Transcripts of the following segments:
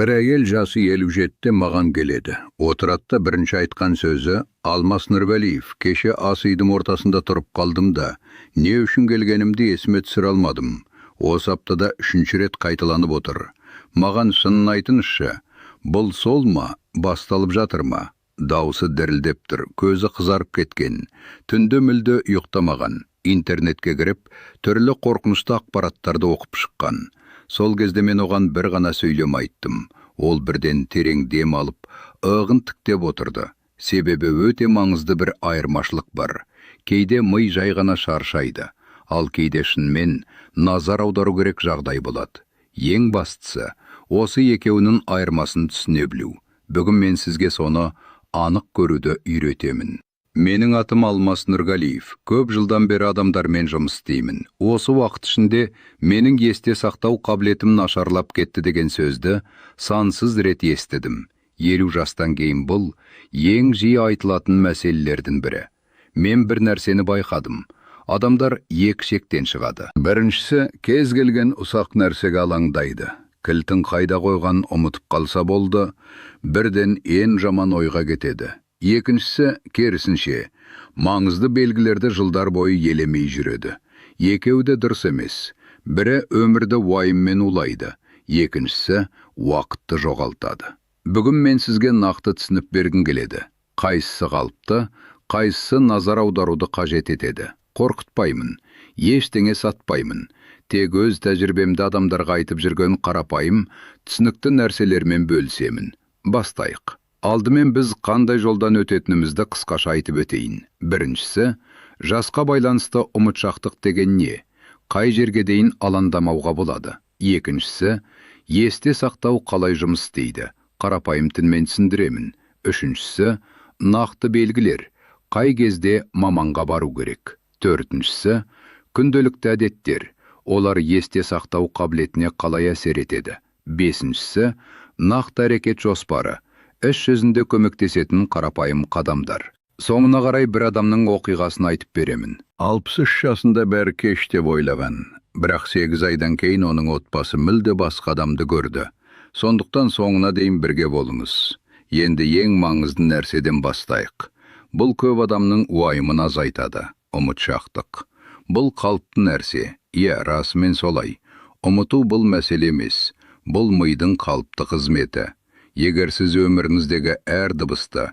Bir әйел жасы 57-те маған келеді. Отыратта бірінші айтқан сөзі: Алмас Нұрвалиев, кеше ас үйдің ортасында тұрып қалдым да, не үшін келгенімді есіме түсіре алмадым. Осы аптада 3-ші рет қайталанып отыр. Маған шынын айтыңызшы, бұл сол ма, басталып жатыр ма? Дауысы дірілдеп тұр, көзі қызарып кеткен. Түнде мүлде ұйықтамаған. Интернетке кіріп, түрлі қорқынышты ақпараттарды оқып шыққан. Сол кезде мен оған бір ғана сөйлем айттым. Ол бірден терең дем алып, ығын тіктеп отырды. Себебі өте маңызды бір айырмашылық бар. Кейде ми жай ғана шаршайды, ал кейде шынымен назар аудару керек жағдай болады. Ең бастысы, осы екеуінің айырмасын түсіне білу. Бүгін мен сізге соны анық көруді үйретемін. Менің атым Алмас Нұрғалиев. Көп жылдан бері адамдармен жұмыс істеймін. Осы уақыт ішінде менің есте сақтау қабілетім нашарлап кетті деген сөзді сансыз рет естідім. 50 жастан кейін бұл ең жиі айтылатын мәселелердің бірі. Мен бір нәрсені байқадым. Адамдар екі шектен шығады. Біріншісі, кез келген ұсақ нәрсеге алаңдайды. Кілтін қайда қойған ұмытып қалса болды, бірден ең жаман ойға кетеді. Екіншісі, керісінше, маңызды белгілерді жылдар бойы елемей жүреді. Екеуі де дұрыс емес. Бірі өмірді уайыммен улайды, екіншісі уақытты жоғалтады. Бүгін мен сізге нақты түсініп бергім келеді. Қайсысы қалыпты, қайсысы назар аударуды қажет етеді. Қорқытпаймын, ештеңе сатпаймын. Тек өз тәжірибемді адамдарға айтып жүрген қарапайым, түсінікті нәрселермен бөлісемін. Бастайық. Алдымен біз қандай жолдан өтетінімізді қысқаша айтып өтейін. Біріншісі, жасқа байланысты ұмытшақтық деген не? Қай жерге дейін алаңдамауға болады? Екіншісі, есте сақтау қалай жұмыс істейді? Қарапайым тілмен түсіндіремін. Үшіншісі, нақты белгілер. Қай кезде маманға бару керек? Төртіншісі, күнделікті әдеттер. Олар есте сақтау қабілетіне қалай әсер етеді? Бесіншісі, нақты әрекет жоспары. Іс жүзінде көмектесетін қарапайым қадамдар. Соңына қарай бір адамның оқиғасын айтып беремін. 63 жасында бәрі кеш деп ойлаған. Бірақ 8 айдан кейін оның отбасы мүлде басқа адамды көрді. Сондықтан соңына дейін бірге болыңыз. Енді ең маңызды нәрседен бастайық. Бұл көп адамның уайымын азайтады. Ұмытшақтық. Бұл қалыпты нәрсе. Расымен солай. Ұмыту бұл мәселе емес. Бұл мидың қалыпты қызметі. Егер сіз өміріңіздегі әр дыбысты,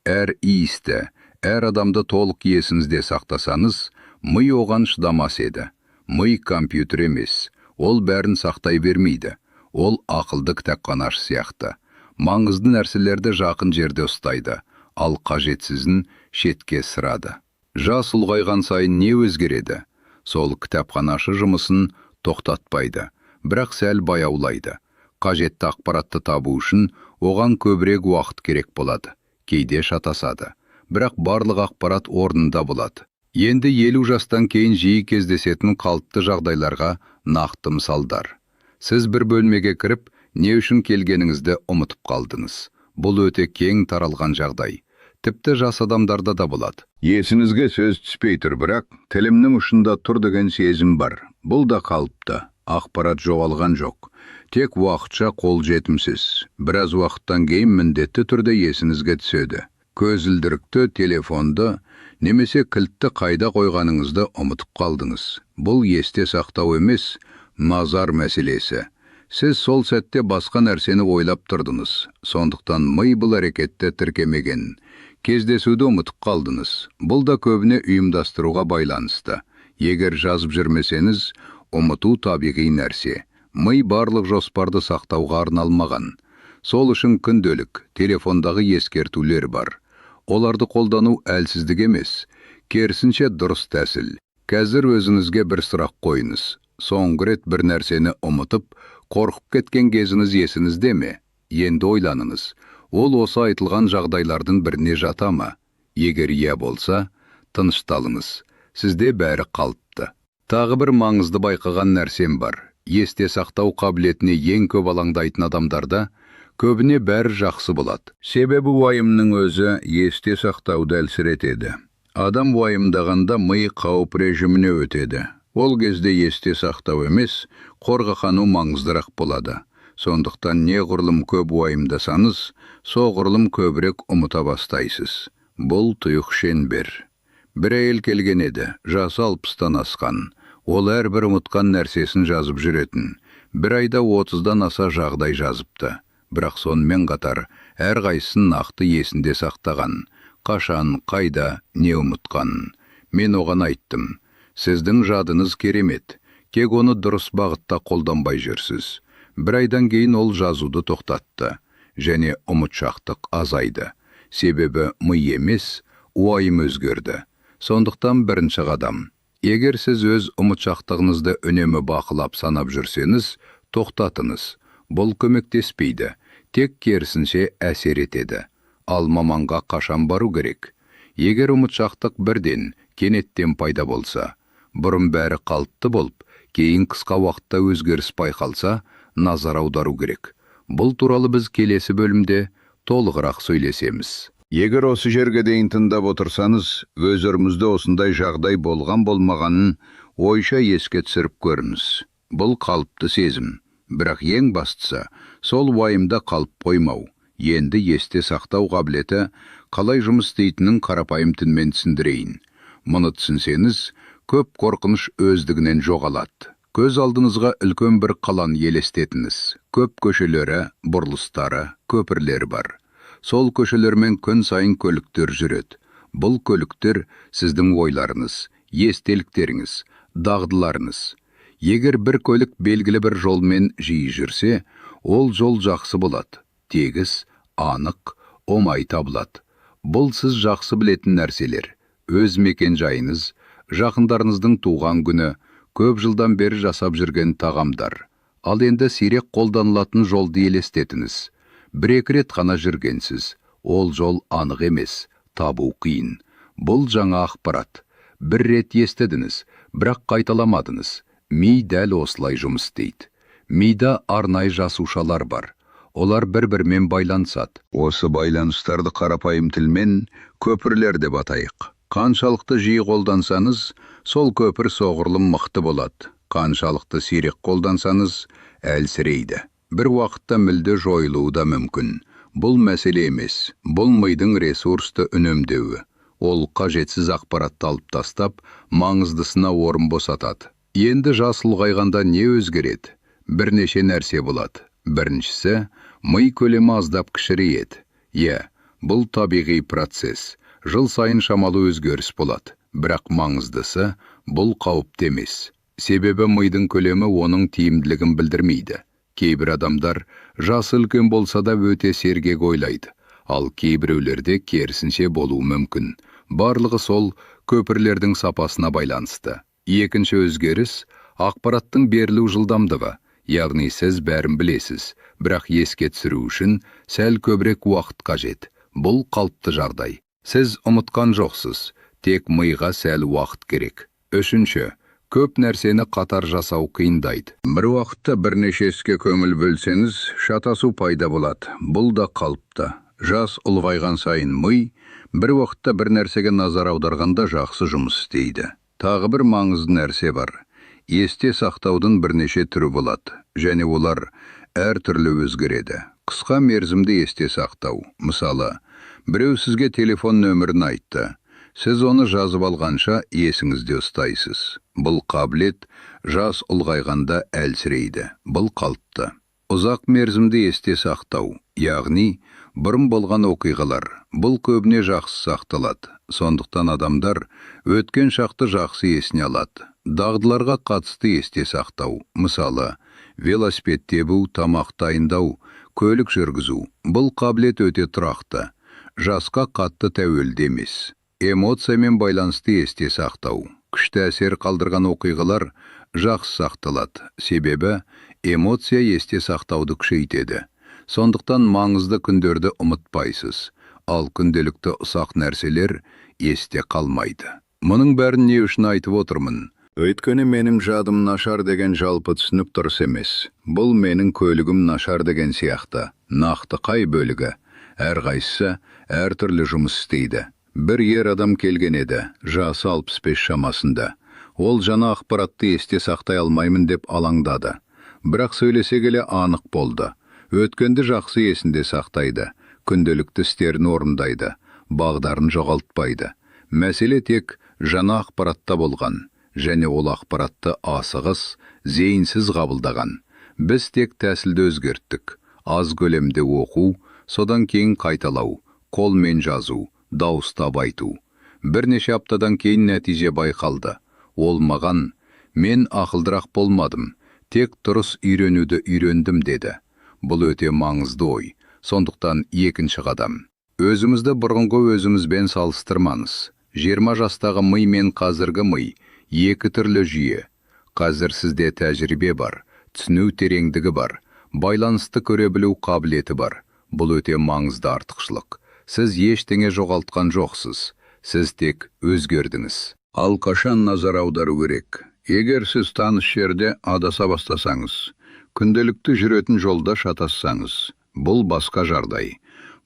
әр иісті, әр адамды толық есіңізде сақтасаңыз, ми оған шыдамас еді. Ми компьютер емес. Ол бәрін сақтай бермейді. Ол ақылды кітапханашы сияқты. Маңызды нәрселерді жақын жерде ұстайды, ал қажетсізін шетке ысырады. Жас ұлғайған сайын не өзгереді? Сол кітапханашы жұмысын тоқтатпайды, бірақ сәл баяулайды. Қажетті ақпаратты табу үшін оған көбірек уақыт керек болады. Кейде шатасады. Бірақ барлық ақпарат орнында болады. Енді 50 жастан кейін жиі кездесетін қалыпты жағдайларға нақты мысалдар. Сіз бір бөлмеге кіріп, не үшін келгеніңізді ұмытып қалдыңыз. Бұл өте кең таралған жағдай. Тіпті жас адамдарда да болады. Есіңізге сөз түспей тұр, бірақ тілімнің ұшында тұр деген сезім бар. Бұл да қалыпты. Ақпарат жоғалған жоқ. Тек уақытша қол жетімсіз. Біраз уақыттан кейін міндетті түрде есіңізге түседі. Көзілдірікті, телефонды, немесе кілтті қайда қойғаныңызды ұмытып қалдыңыз. Бұл есте сақтау емес, назар мәселесі. Сіз сол сәтте басқа нәрсені ойлап тұрдыңыз. Сондықтан ми бұл әрекетті тіркемеген. Кездесуді ұмытып қалдыңыз. Бұл да көбіне ұйымдастыруға байланысты. Егер жазып жүрмесеңіз, ұмыту табиғи нәрсе. Ми барлық жоспарды сақтауға арналмаған. Сол үшін күнделік, телефондағы ескертулер бар. Оларды қолдану әлсіздік емес, керісінше дұрыс тәсіл. Қазір өзіңізге бір сұрақ қойыңыз. Соңғы рет бір нәрсені ұмытып, қорқып кеткен кезіңіз есіңізде ме? Енді ойланыңыз. Ол осы айтылған жағдайлардың біріне жата ма? Егер иә болса, тынышталыңыз. Сізде бәрі қалыпты. Тағы бір маңызды байқаған нәрсем бар. Есте сақтау қабілетіне ең көп алаңдайтын адамдарда көбіне бәрі жақсы болады. Себебі уайымның өзі есте сақтауды әлсіретеді. Адам уайымдағанда ми қауіп режиміне өтеді. Ол кезде есте сақтау емес, қорғану маңыздырақ болады. Сондықтан неғұрлым көп уайымдасаңыз, соғұрлым көбірек ұмыта бастайсыз. Бұл тұйық шеңбер. Бір әйел келген еді, жасы 60-тан асқан. Ол әрбір ұмытқан нәрсесін жазып жүретін. Бір айда 30-дан аса жағдай жазыпты. Бірақ сонымен қатар әрқайсысын нақты есінде сақтаған. Қашан, қайда, не ұмытқанын. Мен оған айттым: сіздің жадыңыз керемет, тек оны дұрыс бағытта қолданбай жүрсіз. Бір айдан кейін ол жазуды тоқтатты, және ұмытшақтық азайды. Себебі ми емес, уайым өзгерді. Сондықтан бірінші қадам: егер сіз өз ұмытшақтығыңызды үнемі бақылап санап жүрсеңіз, тоқтатыңыз. Бұл көмектеспейді, тек керісінше әсер етеді. Ал маманға қашан бару керек? Егер ұмытшақтық бірден, кенеттен пайда болса, бұрын бәрі қалыпты болып, кейін қысқа уақытта өзгеріс байқалса, назар аудару керек. Бұл туралы біз келесі бөлімде толығырақ сөйлесеміз. Егер осы жерге дейін тыңдап отырсаңыз, өздеріңізде осындай жағдай болған-болмағанын ойша еске түсіріп көріңіз. Бұл қалыпты сезім. Бірақ ең бастысы, сол уайымда қалып қоймау. Енді есте сақтау қабілеті қалай жұмыс істейтінін қарапайым тілмен түсіндірейін. Мұны түсінсеңіз, көп қорқыныш өздігінен жоғалады. Көз алдыңызға үлкен бір қаланы елестетіңіз. Көп көшелері, бұрылыстары, көпірлері бар. Сол көшелермен күн сайын көліктер жүреді. Бұл көліктер сіздің ойларыңыз, естеліктеріңіз, дағдыларыңыз. Егер бір көлік белгілі бір жолмен жиі жүрсе, ол жол жақсы болады. Тегіс, анық, оңай табылады. Бұл сіз жақсы білетін нәрселер. Өз мекен жайыңыз, жақындарыңыздың туған күні, көп жылдан бері жасап жүрген тағамдар. Ал енді сирек қолданылатын жолды елестетіңіз. Бір-екі рет қана жүргенсіз. Ол жол анық емес, табу қиын. Бұл жаңа ақпарат. Бір рет естідіңіз, бірақ қайталамадыңыз. Ми дәл осылай жұмыс істейді. Мида арнайы жасушалар бар. Олар бір-бірімен байланысады. Осы байланыстарды қарапайым тілмен көпірлер деп атайық. Қаншалықты жиі қолдансаңыз, сол көпір соғұрлым мықты болады. Қаншалықты сирек қолдансаңыз, әлсірейді. Бір уақытта мүлде жойылуы да мүмкін. Бұл мәселе емес. Бұл мидың ресурсты үнемдеуі. Ол қажетсіз ақпаратты алып тастап, маңыздысына орын босатады. Енді жас ұлғайғанда не өзгереді? Бірнеше нәрсе болады. Біріншісі, ми көлемі аздап кішірейеді. Бұл табиғи процесс. Жыл сайын шамалы өзгеріс болады. Бірақ маңыздысы, бұл қауіпті емес. Себебі мидың көлемі оның тиімділігін білдірмейді. Кейбір адамдар жасы үлкен болса да өте сергек ойлайды. Ал кейбіреулерде керісінше болуы мүмкін. Барлығы сол көпірлердің сапасына байланысты. Екінші өзгеріс – ақпараттың берілу жылдамдығы. Яғни сіз бәрін білесіз, бірақ еске түсіру үшін сәл көбірек уақыт қажет. Бұл қалыпты жағдай. Сіз ұмытқан жоқсыз, тек миға сәл уақыт керек. Үшінші, көп нәрсені қатар жасау қиындайды. Бір уақытта бірнеше іске көңіл бөлсеңіз, шатасу пайда болады. Бұл да қалыпты. Жас ұлғайған сайын ми бір уақытта бір нәрсеге назар аударғанда жақсы жұмыс істейді. Тағы бір маңызды нәрсе бар. Есте сақтаудың бірнеше түрі болады, және олар әр түрлі өзгереді. Қысқа мерзімді есте сақтау. Мысалы, біреу сізге телефон нөмірін айтты. Сіз оны жазып алғанша есіңізде ұстайсыз. Бұл қабілет жас ұлғайғанда әлсірейді. Бұл қалыпты. Ұзақ мерзімді есте сақтау, яғни бұрын болған оқиғалар. Бұл көбіне жақсы сақталады. Сондықтан адамдар өткен шақты жақсы есіне алады. Дағдыларға қатысты есте сақтау. Мысалы, велосипед тебу, тамақ дайындау, көлік жүргізу. Бұл қабілет өте тұрақты. Жасқа қатты тәуелді емес. Эмоциямен байланысты есте сақтау. Күшті әсер қалдырған оқиғалар жақсы сақталады. Себебі эмоция есте сақтауды күшейтеді. Сондықтан маңызды күндерді ұмытпайсыз. Ал күнделікті ұсақ нәрселер есте қалмайды. Мұның бәрін не үшін айтып отырмын? Өйткені менің жадым нашар деген жалпы түсінік дұрыс емес. Бұл менің көлігім нашар деген сияқты. Нақты қай бөлігі? Әрқайсысы әртүрлі жұмыс істейді. Бір ер адам келген еді, жасы 65 шамасында. Ол жаңа ақпаратты есте сақтай алмаймын деп алаңдады. Бірақ сөйлесе келе анық болды. Өткенді жақсы есінде сақтайды, күнделікті істерін орындайды, бағдарын жоғалтпайды. Мәселе тек жаңа ақпаратта болған, және ол ақпаратты асығыс, зейінсіз қабылдаған. Біз тек тәсілді өзгерттік. Аз көлемде оқу, содан кейін қайталау, қолмен жазу, дауыстап айту. Бірнеше аптадан кейін нәтиже байқалды. Ол маған, мен ақылдырақ болмадым, тек дұрыс үйренуді үйрендім деді. Бұл өте маңызды ой. Сондықтан екінші қадам. Өзімізді бұрынғы өзімізбен салыстырмаңыз. 20 жастағы ми мен қазіргі ми екі түрлі жүйе. Қазір сізде тәжірибе бар, түсіну тереңдігі бар, байланысты көре білу қабілеті бар. Бұл өте маңызды артықшылық. Сіз ештеңе жоғалтқан жоқсыз. Сіз тек өзгердіңіз. Ал қашан назар аудару керек? Егер сіз таныс жерде адаса бастасаңыз, күнделікті жүретін жолда шатассаңыз, бұл басқа жағдай.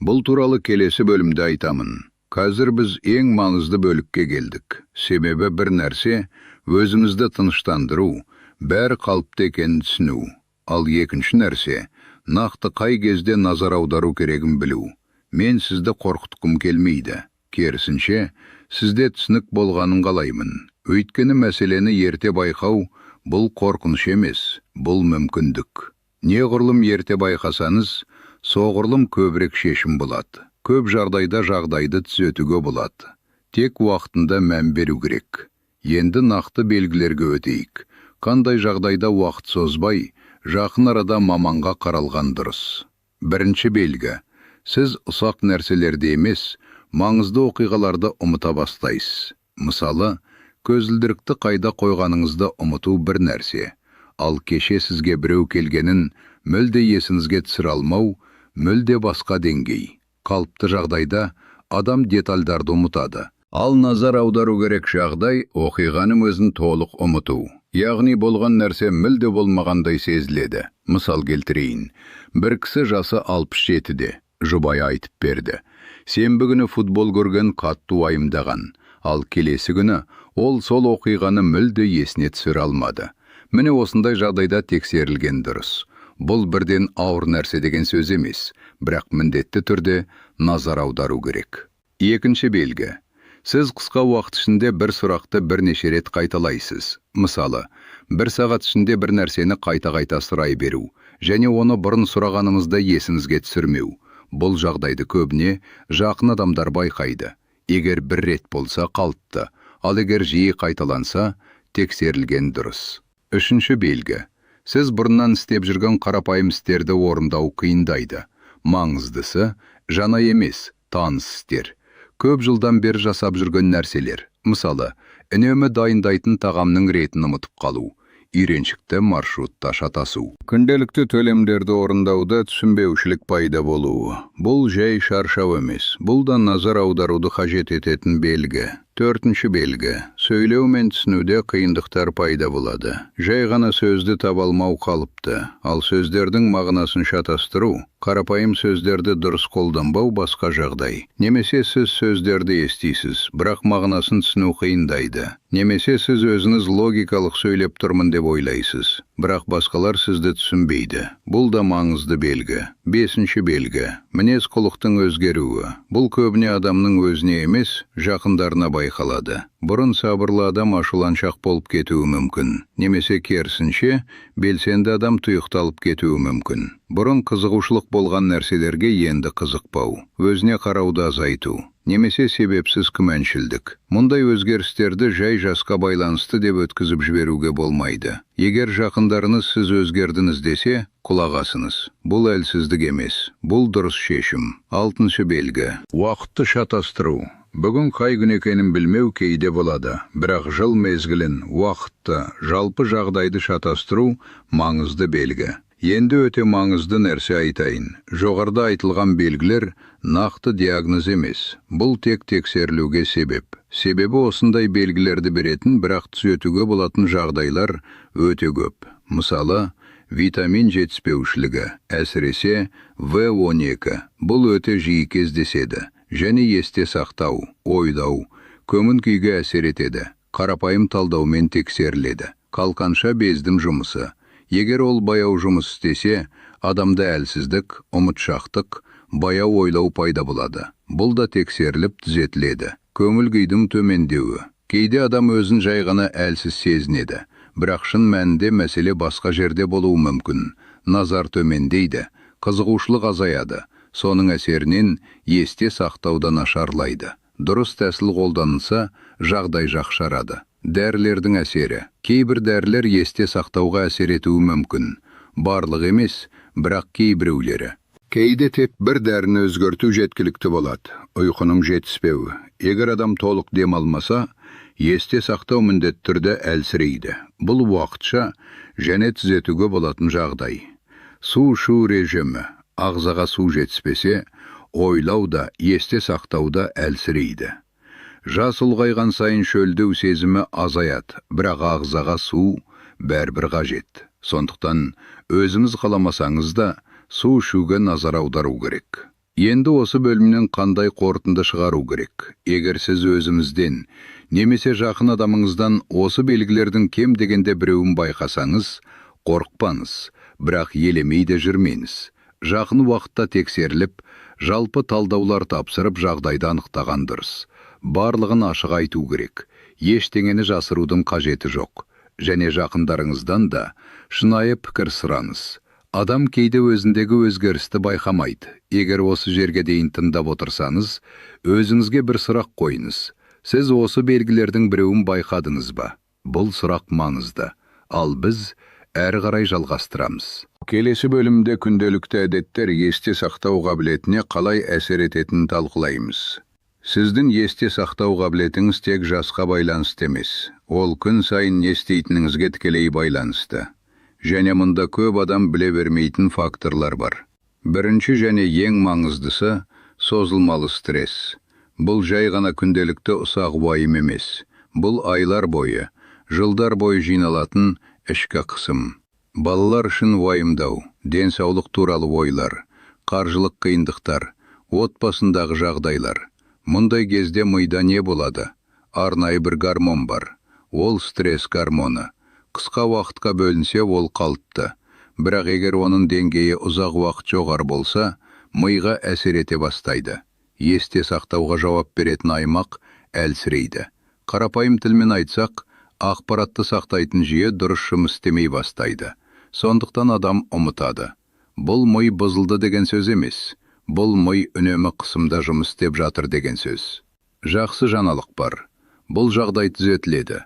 Бұл туралы келесі бөлімде айтамын. Қазір біз ең маңызды бөлікке келдік. Себебі бір нәрсе, өзімізді тыныштандыру, бәрі қалыпты екенін түсіну. Ал екінші нәрсе, нақты қай кезде назар аудару керегін білу. Мен сізді қорқытқым келмейді. Керісінше, сізде түсінік болғанын қалаймын. Өйткені мәселені ерте байқау, бұл қорқыныш емес, бұл мүмкіндік. Неғұрлым ерте байқасаңыз, соғұрлым көбірек шешім болады. Көп жағдайда жағдайды түзетуге болады. Тек уақытында мән беру керек. Енді нақты белгілерге өтейік. Қандай жағдайда уақыт созбай, жақын арада маманға қаралған дұрыс. Бірінші белгі. Сіз ұсақ нәрселерді емес, маңызды оқиғаларды ұмыта бастайсыз. Мысалы, көзілдірікті қайда қойғаныңызды ұмыту бір нәрсе. Ал кеше сізге біреу келгенін мүлде есіңізге түсіре алмау, мүлде басқа деңгей. Қалыпты жағдайда адам детальдарды ұмытады. Ал назар аудару керек жағдай оқиғаның өзін толық ұмыту. Яғни болған нәрсе мүлде болмағандай сезіледі. Мысал келтірейін. Бір кісі жасы 67-де. Жұбайы айтып берді. Сенбі күні футбол көрген қатты уайымдаған. Ал келесі күні ол сол оқиғаны мүлде есіне түсіре алмады. Міне осындай жағдайда тексерілген дұрыс. Бұл бірден ауыр нәрсе деген сөз емес, бірақ міндетті түрде назар аудару керек. Екінші белгі. Сіз қысқа уақыт ішінде бір сұрақты бірнеше рет қайталайсыз. Мысалы, бір сағат ішінде бір нәрсені қайта-қайта сұрай беру, және оны бұрын сұрағаныңызда есіңізге түсірмеу. Бұл жағдайды көбіне жақын адамдар байқайды. Егер бір рет болса қалыпты, ал егер жиі қайталанса, тексерілген дұрыс. Үшінші белгі. Сіз бұрыннан істеп жүрген қарапайым істерді орындау қиындайды. Маңыздысы, жаңа емес, таныс істер. Көп жылдан бері жасап жүрген нәрселер. Мысалы, үнемі дайындайтын тағамның ретін ұмытып қалу. Үйреншікті маршрутта шатасу. Күнделікті төлемдерді орындауда түсінбеушілік пайда болуы. Бұл жай шаршау емес. Бұл да назар аударуды қажет ететін белгі. Төртінші белгі. Сөйлеу мен түсінуде қиындықтар пайда болады. Жай ғана сөзді таба алмау қалыпты. Ал сөздердің мағынасын шатастыру, қарапайым сөздерді дұрыс қолданбау басқа жағдай. Немесе сіз сөздерді естисіз, бірақ мағынасын түсіну қиындайды. Немесе сіз өзіңіз логикалық сөйлеп тұрмын деп ойлайсыз, бірақ басқалар сізді түсінбейді. Бұл да маңызды белгі. Бесінші белгі. Мінез құлықтың өзгеруі. Бұл көбіне адамның өзіне емес, жақындарына байқалады. Бұрын сабырлы адам ашуланшақ болып кетуі мүмкін. Немесе керісінше, белсенді адам тұйықталып кетуі мүмкін. Бұрын қызығушылық болған нәрселерге енді қызықпау. Өзіне қарауды азайту. Немесе себепсіз күмәншілдік. Мұндай өзгерістерді жай жасқа байланысты деп өткізіп жіберуге болмайды. Егер жақындарыңыз сіз өзгердіңіз десе, құлақ асыңыз. Бұл әлсіздік емес, бұл дұрыс шешім. Алтыншы белгі. Уақытты шатастыру. Бүгін қай күн екенін білмеу кейде болады, бірақ жыл мезгілін, уақытты, жалпы жағдайды шатастыру маңызды белгі. Енді өте маңызды нәрсе айтайын. Жоғарыда айтылған белгілер нақты диагноз емес. Бұл тек тексерілуге себеп. Себебі осындай белгілерді беретін, бірақ түзетуге болатын жағдайлар өте көп. Мысалы, витамин жетіспеушілігі, әсіресе В12. Бұл өте жиі кездеседі. Және есте сақтау, ойдау, көңіл күйге әсер етеді. Қарапайым талдаумен тексеріледі. Қалқанша бездің жұмысы. Егер ол баяу жұмыс істесе, адамда әлсіздік, ұмытшақтық, баяу ойлау пайда болады. Бұл да тексеріліп түзетіледі. Көңіл күйдің төмендеуі. Кейде адам өзін жай ғана әлсіз сезінеді. Бірақ шын мәнінде мәселе басқа жерде болуы мүмкін. Назар төмендейді, қызығушылық азаяды. Соның әсерінен есте сақтауды нашарлайды. Дұрыс тәсіл қолданылса, жағдай жақсарады. Дәрілердің әсері. Кейбір дәрілер есте сақтауға әсер етуі мүмкін. Барлық емес, бірақ кейбіреулері. Кейде тек бір дәріні өзгерту жеткілікті болады. Ұйқының жетіспеуі. Егер адам толық демалмаса, есте сақтау міндетті түрде әлсірейді. Бұл уақытша және түзетуге болатын жағдай. Су ішу режимі. Ағзаға су жетіспесе, ойлау да, есте сақтауда әлсірейді. Жас ұлғайған сайын шөлдеу сезімі азаяды, бірақ ағзаға су бәрібір қажет. Сондықтан өзіңіз қаламасаңыз да су ішуге назар аудару керек. Енді осы бөлімнен қандай қорытынды шығару керек? Егер сіз өзіңізден, немесе жақын адамыңыздан осы белгілердің кем дегенде біреуін байқасаңыз, қорықпаңыз, бірақ елемейді жүрмеңіз. Жақын уақытта тексеріліп, жалпы талдаулар тапсырып жағдайды анықтаған дұрыс. Барлығын ашық айту керек. Ештеңені жасырудың қажеті жоқ. Және жақындарыңыздан да шынайы пікір сұраңыз. Адам кейде өзіндегі өзгерісті байқамайды. Егер осы жерге дейін тыңдап отырсаңыз, өзіңізге бір сұрақ қойыңыз. Сіз осы белгілердің біреуін байқадыңыз ба? Бұл сұрақ маңызды. Ал біз әрі қарай жалғастырамыз. Келесі бөлімде күнделікті әдеттер есте сақтау қабілетіне қалай әсер ететінін талқылаймыз. Сіздің есте сақтау қабілетіңіз тек жасқа байланысты емес. Ол күн сайын не істейтініңізге тікелей байланысты. Және мұнда көп адам біле бермейтін факторлар бар. Бірінші және ең маңыздысы созылмалы стресс. Бұл жай ғана күнделікті ұсақ уайым емес. Бұл айлар бойы, жылдар бойы жиналатын ішкі қысым. Балалар үшін уайымдау, денсаулық туралы ойлар, қаржылық қиындықтар, отбасындағы жағдайлар. Мұндай кезде мида не болады? Арнайы бір гормон бар. Ол стресс гормоны. Қысқа уақытқа бөлінсе ол қалыпты. Бірақ егер оның деңгейі ұзақ уақыт жоғары болса, миға әсер ете бастайды. Есте сақтауға жауап беретін аймақ әлсірейді. Қарапайым тілмен айтсақ, ақпаратты сақтайтын жүйе дұрыс жұмыс істемей бастайды. Сондықтан адам ұмытады. Бұл ми бұзылды деген сөз емес. Бұл ми үнемі қысымда жұмыс істеп жатыр деген сөз. Жақсы жаңалық бар. Бұл жағдай түзетіледі.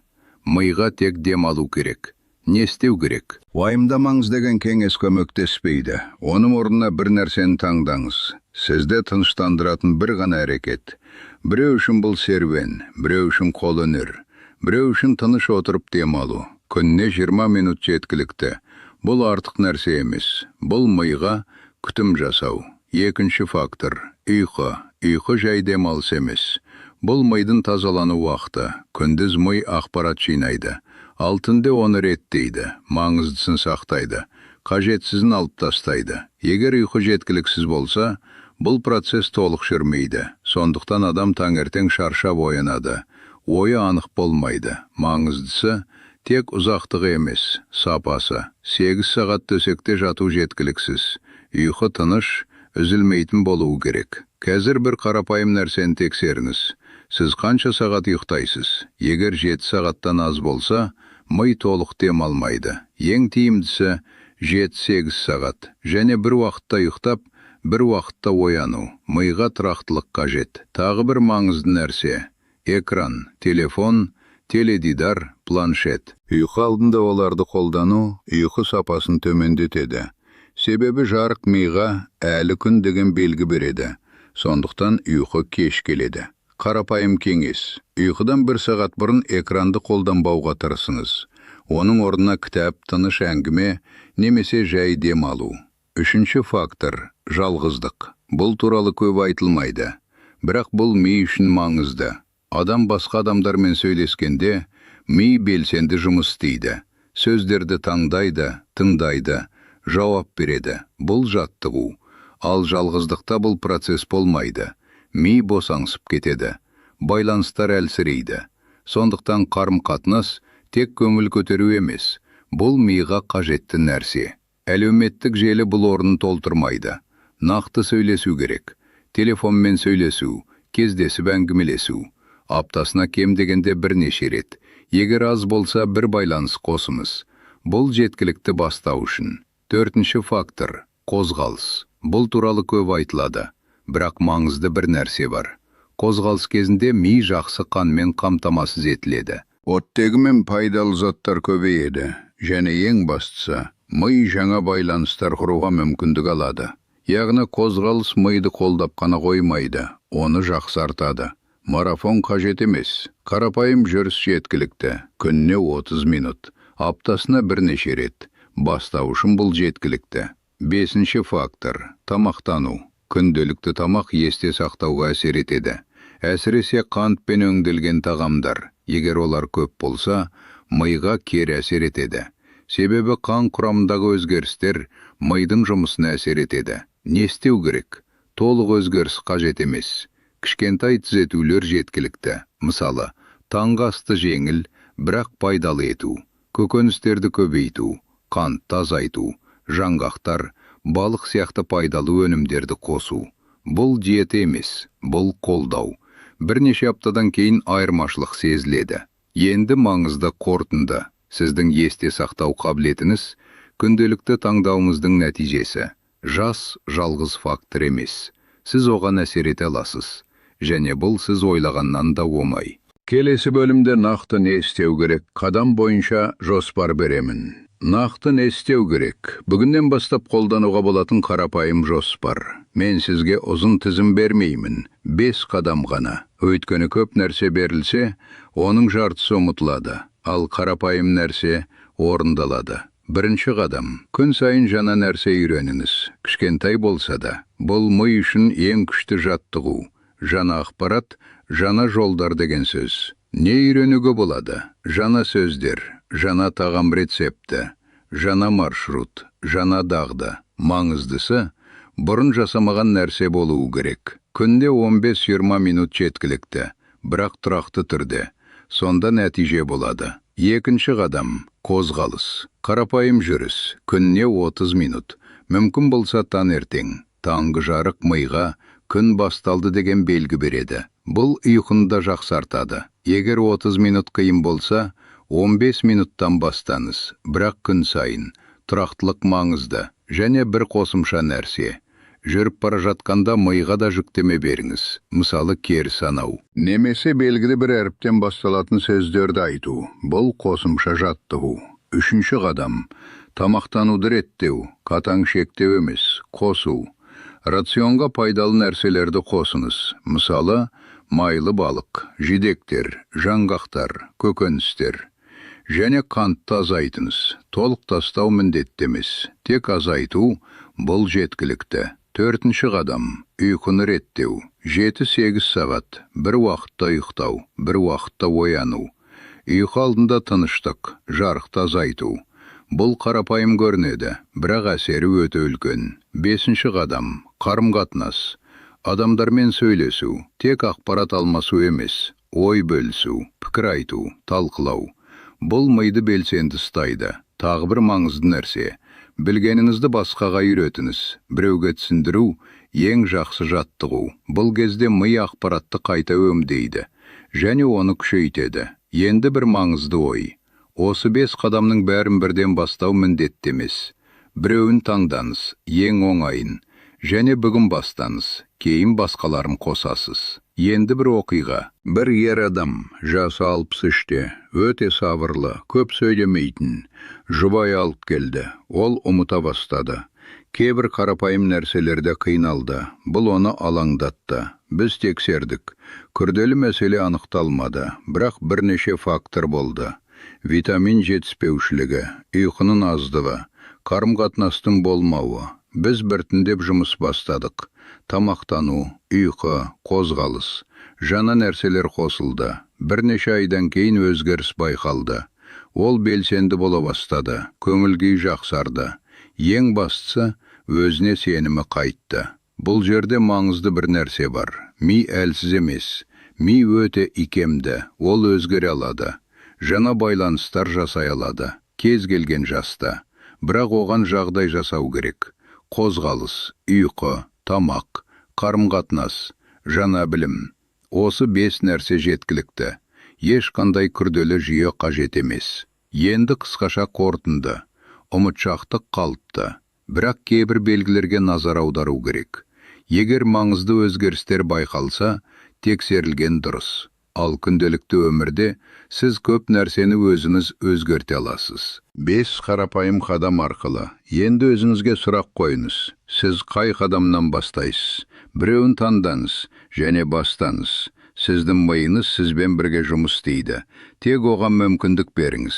Миға тек демалу керек. Не істеу керек? Уайымдамаңыз деген кеңес көмектеспейді. Оның орнына бір нәрсені таңдаңыз. Сізді тыныштандыратын бір ғана әрекет. Біреу үшін бұл серуен, біреу үшін қолөнер, біреу үшін тыныш отырып демалу. Күніне 20 минут жеткілікті. Бұл артық нәрсе емес. Бұл миға күтім жасау. Екінші фактор – ұйқы. Ұйқы жай демалыс емес. Бұл мидың тазалану уақыты. Күндіз ми ақпарат жинайды. Ал түнде оны реттейді, маңыздысын сақтайды, қажетсізін алып тастайды. Егер ұйқы жеткіліксіз болса, бұл процесс толық жүрмейді. Сондықтан адам таңертең шаршап оянады. Ойы анық болмайды. Маңыздысы тек ұзақтығы емес, сапасы. 8 сағат төсекте жату жеткіліксіз. Ұйқы тыныш, үзілмейтін болуы керек. Қазір бір қарапайым нәрсені тексеріңіз. Сіз қанша сағат ұйықтайсыз? Егер 7 сағаттан аз болса, ми толық демалмайды. Ең тиімдісі 7-8 сағат. Және бір уақытта ұйықтап, бір уақытта ояну. Миға тұрақтылық қажет. Тағы бір маңызды нәрсе. Экран, телефон, теледидар, планшет. Ұйқы алдында оларды қолдану ұйқы сапасын төмендетеді. Себебі жарық миға әлі күн деген белгі береді. Сондықтан ұйқы кеш келеді. Қарапайым кеңес. Ұйқыдан 1 сағат бұрын экранды қолданбауға тырысыңыз. Оның орнына кітап, тыныш әңгіме, немесе жай демалу. Үшінші фактор – жалғыздық. Бұл туралы көп айтылмайды. Бірақ бұл ми үшін маңызды. Адам басқа адамдармен сөйлескенде, ми белсенді жұмыс істейді. Сөздерді таңдайды, тыңдайды, жауап береді. Бұл жаттығу. Ал жалғыздықта бұл процесс болмайды. Ми босаңсып кетеді. Байланыстар әлсірейді. Сондықтан қарым-қатынас тек көңіл көтеру емес. Бұл миға қажетті нәрсе. Әлеуметтік желі бұл орнын толтырмайды. Нақты сөйлесу керек. Телефонмен сөйлесу, кездесіп әңгімелесу. Аптасына кем дегенде бірнеше рет. Егер аз болса бір байланыс қосыңыз. Бұл жеткілікті бастау үшін. 4-ші фактор – қозғалыс. Бұл туралы көп айтылады. Бірақ маңызды бір нәрсе бар. Қозғалыс кезінде ми жақсы қанмен қамтамасыз етіледі. Оттегі мен пайдалы заттар көбейеді. Және ең бастысы, ми жаңа байланыстар құруға мүмкіндік алады. Яғни қозғалыс миды қолдап қана қоймайды, оны жақсартады. Марафон қажет емес. Қарапайым жүріс жеткілікті. Күніне 30 минут. Аптасына бірнеше рет. Бастау үшін бұл жеткілікті. 5-ші фактор – тамақтану. Күнделікті тамақ есте сақтауға әсер етеді. Әсіресе қантпен өңделген тағамдар. Егер олар көп болса, миға кері әсер етеді. Себебі қан құрамындағы өзгерістер мидың жұмысына әсер етеді. Не істеу керек? Толық өзгеріс қажет емес. Кішкентай түзетулер жеткілікті. Мысалы, таңғы асты жеңіл, бірақ пайдалы ету. Көкөністерді көбейту, қантты азайту, жаңғақтар, балық сияқты пайдалы өнімдерді қосу. Бұл диета емес, бұл қолдау. Бірнеше аптадан кейін айырмашылық сезіледі. Енді маңызды қорытынды. Сіздің есте сақтау қабілетіңіз күнделікті таңдауыңыздың нәтижесі. Жас жалғыз фактор емес. Сіз оған әсер ете аласыз. Және бұл сіз ойлағаннан да оңай. Келесі бөлімде нақты не істеу керек, қадам бойынша жоспар беремін. Нақты не істеу керек? Бүгіннен бастап қолдануға болатын қарапайым жоспар. Мен сізге ұзын тізім бермеймін, 5 қадам ғана. Өйткені көп нәрсе берілсе, оның жартысы ұмытылады, ал қарапайым нәрсе орындалады. 1-ші қадам. Күн сайын жаңа нәрсе үйреніңіз. Кішкентай болса да, бұл ми үшін ең күшті жаттығу. Жаңа ақпарат, жаңа жолдар деген сөз. Не үйренуге болады? Жаңа сөздер, жаңа тағам рецепті, жаңа маршрут, жаңа дағды. Маңыздысы, бұрын жасамаған нәрсе болуы керек. Күнде 15-20 минут жеткілікті, бірақ тұрақты түрде. Сонда нәтиже болады. 2-ші қадам – қозғалыс. Қарапайым жүріс, күніне 30 минут. Мүмкін болса таңертең. Таңғы жарық миға күн басталды деген белгі береді. Бұл ұйқыны да жақсартады. Егер 30 минут қиын болса, 15 минуттан бастаңыз. Бірақ күн сайын. Тұрақтылық маңызды. Және бір қосымша нәрсе. Жүріп бара жатқанда миға да жүктеме беріңіз. Мысалы, кері санау. Немесе белгілі бір әріптен басталатын сөздерді айту. Бұл қосымша жаттығу. 3-ші қадам. Тамақтануды реттеу. Қатаң шектеу емес, қосу. Рационға пайдалы нәрселерді қосыңыз. Мысалы, майлы балық, жидектер, жаңғақтар, көкөністер. Және қантты азайтыңыз. Толық тастау міндетті емес. Тек азайту, бұл жеткілікті. 4-ші қадам. Ұйқыны реттеу. 7-8 сағат. Бір уақытта ұйықтау, бір уақытта ояну. Ұйқы алдында тыныштық, жарықты азайту. Бұл қарапайым көрінеді, бірақ әсері өте үлкен. 5-ші қадам. Қарым-қатынас. Адамдармен сөйлесу. Тек ақпарат алмасу емес. Ой бөлісу, пікір айту, талқылау. Бұл миды белсенді ұстайды. Тағы бір маңызды нәрсе. Білгеніңізді басқаға үйретіңіз. Біреуге түсіндіру ең жақсы жаттығу. Бұл кезде ми ақпаратты қайта өңдейді. Және оны күшейтеді. Енді бір маңызды ой. Осы 5 қадамның бәрін бірден бастау міндетті емес. Біреуін таңдаңыз, ең оңайын. Және бүгін бастаңыз, кейін басқаларын қосасыз. Енді бір оқиға. Бір ер адам, жасы 63-те, өте сабырлы, көп сөйлемейтін, жұбайы алып келді. Ол ұмыта бастады. Кейбір қарапайым нәрселерде қиналды. Бұл оны алаңдатты. Біз тексердік. Күрделі мәселе анықталмады, бірақ бірнеше фактор болды. Витамин жетіспеушілігі, ұйқының аздығы, қарым-қатынастың болмауы. Біз біртіндеп жұмыс бастадық. Тамақтану, ұйқы, қозғалыс. Жаңа нәрселер қосылды. Бірнеше айдан кейін өзгеріс байқалды. Ол белсенді бола бастады. Көңіл-күй жақсарды. Ең бастысы, өзіне сенімі қайтты. Бұл жерде маңызды бір нәрсе бар. Ми әлсіз емес. Ми өте икемді. Ол өзгере алады. Жаңа байланыстар жасай алады. кез келген жаста. Бірақ оған жағдай жасау керек. Қозғалыс, ұйқы, тамақ, қарым-қатынас, жаңа білім. Осы 5 нәрсе жеткілікті. Ешқандай күрделі жүйе қажет емес. Енді қысқаша қорытынды. Ұмытшақтық қалыпты. Бірақ кейбір белгілерге назар аудару керек. Егер маңызды өзгерістер байқалса, тексерілген дұрыс. Ал күнделікті өмірде сіз көп нәрсені өзіңіз өзгерте аласыз. 5 қарапайым қадам арқылы. Енді өзіңізге сұрақ қойыңыз. Сіз қай қадамнан бастайсыз? Біреуін таңдаңыз және бастаңыз. Сіздің миыңыз сізбен бірге жұмыс істейді. Тек оған мүмкіндік беріңіз.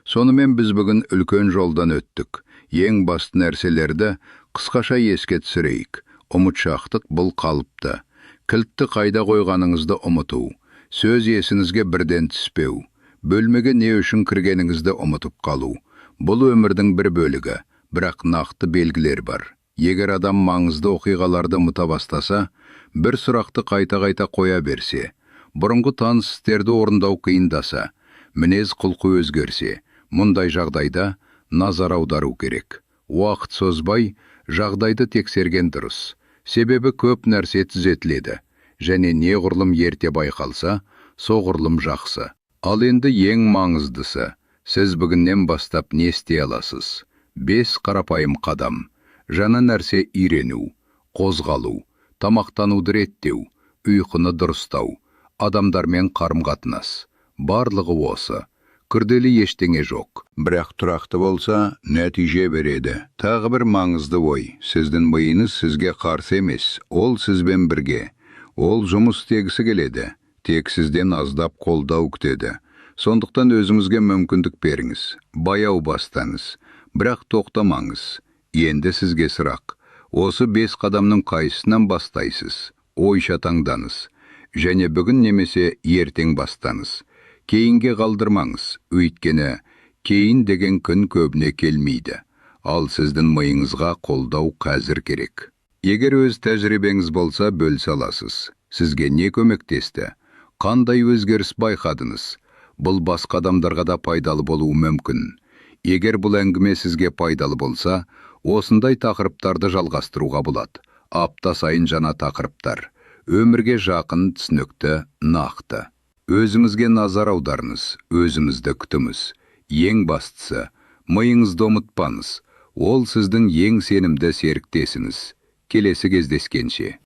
Сонымен біз бүгін үлкен жолдан өттік. Ең басты нәрселерді қысқаша еске түсірейік. Ұмытшақтық бұл қалыпты. Кілтті қайда қойғаныңызды ұмыту. Сөз есіңізге бірден түспеу. Бөлмеге не үшін кіргеніңізді ұмытып қалу. Бұл өмірдің бір бөлігі, бірақ нақты белгілер бар. Егер адам маңызды оқиғаларды ұмыта бастаса, бір сұрақты қайта-қайта қоя берсе, бұрынғы таныс істерді орындау қиындаса, мінез құлқы өзгерсе, мұндай жағдайда назар аудару керек. Уақыт созбай, жағдайды тексерген дұрыс. Себебі көп нәрсе түзетіледі. Және неғұрлым ерте байқалса, соғұрлым жақсы. Ал енді ең маңыздысы, сіз бүгіннен бастап не істей аласыз? 5 қарапайым қадам. Жаңа нәрсе үйрену, қозғалу, тамақтануды реттеу, ұйқыны дұрыстау, адамдармен қарым-қатынас. Барлығы осы. Күрделі ештеңе жоқ. Бірақ тұрақты болса, нәтиже береді. Тағы бір маңызды ой. Сіздің миыңыз сізге қарсы емес, ол сізбен бірге. Ол жұмыс істегісі келеді. Тек сізден аздап қолдау күтеді. Сондықтан өзіңізге мүмкіндік беріңіз. Баяу бастаңыз. Бірақ тоқтамаңыз. Енді сізге сұрақ. Осы 5 қадамның қайсысынан бастайсыз? Ойша таңдаңыз. Және бүгін немесе ертең бастаңыз. Кейінге қалдырмаңыз. Өйткені кейін деген күн көбіне келмейді. Ал сіздің миыңызға қолдау қазір керек. Егер өз тәжірибеңіз болса, бөлісе аласыз. Сізге не көмектесті? Қандай өзгеріс байқадыңыз? Бұл басқа адамдарға да пайдалы болуы мүмкін. Егер бұл әңгіме сізге пайдалы болса, осындай тақырыптарды жалғастыруға болады. Апта сайын жаңа тақырыптар. Өмірге жақын, түсінікті, нақты. Өзіңізге назар аударыңыз, өзіңізді күтіңіз. Ең бастысы, миыңызды ұмытпаңыз. Ол сіздің ең сенімді серіктесіңіз. Келесі кездескенше.